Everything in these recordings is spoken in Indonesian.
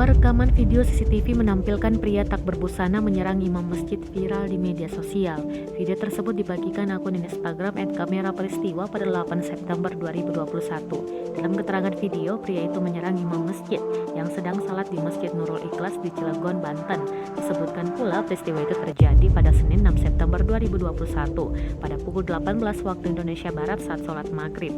Sebuah rekaman video CCTV menampilkan pria tak berbusana menyerang imam masjid viral di media sosial. Video tersebut dibagikan akun Instagram @kameraperistiwa pada 8 September 2021. Dalam keterangan video, pria itu menyerang imam masjid yang sedang salat di Masjid Nurul Ikhlas di Cilegon, Banten. Disebutkan pula peristiwa itu terjadi pada Senin 6 September 2021 pada pukul 18 waktu Indonesia Barat saat sholat maghrib.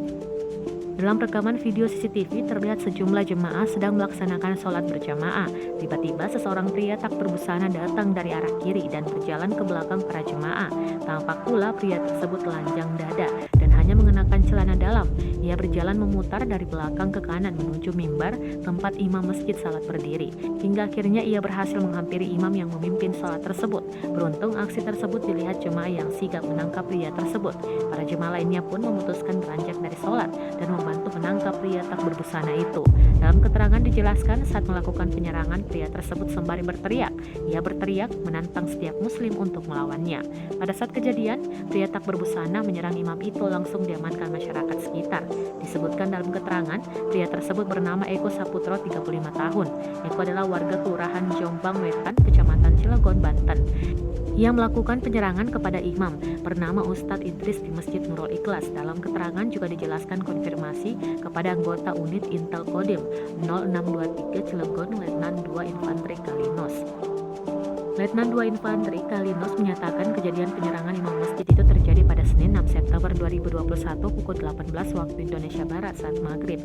Dalam rekaman video CCTV terlihat sejumlah jemaah sedang melaksanakan sholat berjamaah. Tiba-tiba seseorang pria tak berbusana datang dari arah kiri dan berjalan ke belakang para jemaah. Tampak pula pria tersebut telanjang dada dan hanya mengenakan celana dalam. Ia berjalan memutar dari belakang ke kanan menuju mimbar tempat imam masjid salat berdiri. Hingga akhirnya ia berhasil menghampiri imam yang memimpin sholat tersebut. Beruntung aksi tersebut dilihat jemaah yang sigap menangkap pria tersebut. Para jemaah lainnya pun memutuskan beranjak dari sholat dan membantu menangkap pria tak berbusana itu. Dalam keterangan dijelaskan saat melakukan penyerangan, pria tersebut sembari berteriak. Ia berteriak menantang setiap muslim untuk melawannya. Pada saat kejadian, pria tak berbusana menyerang imam itu langsung diamankan masyarakat sekitar. Disebutkan dalam keterangan, pria tersebut bernama Eko Saputro 35 tahun. Eko adalah warga Kelurahan Jombang Wetan, Kecamatan Cilegon, Banten. Ia melakukan penyerangan kepada imam bernama Ustadz Idris di Masjid Nurul Ikhlas. Dalam keterangan juga dijelaskan konfirmasi kepada anggota unit Intel Kodim 0623 Cilegon, Letnan 2 Infanteri Kalinos. Letnan 2 Infanteri Kalinos menyatakan kejadian penyerangan imam masjid itu terjadi pada Senin 6 September 2021 pukul 18 waktu Indonesia Barat saat maghrib.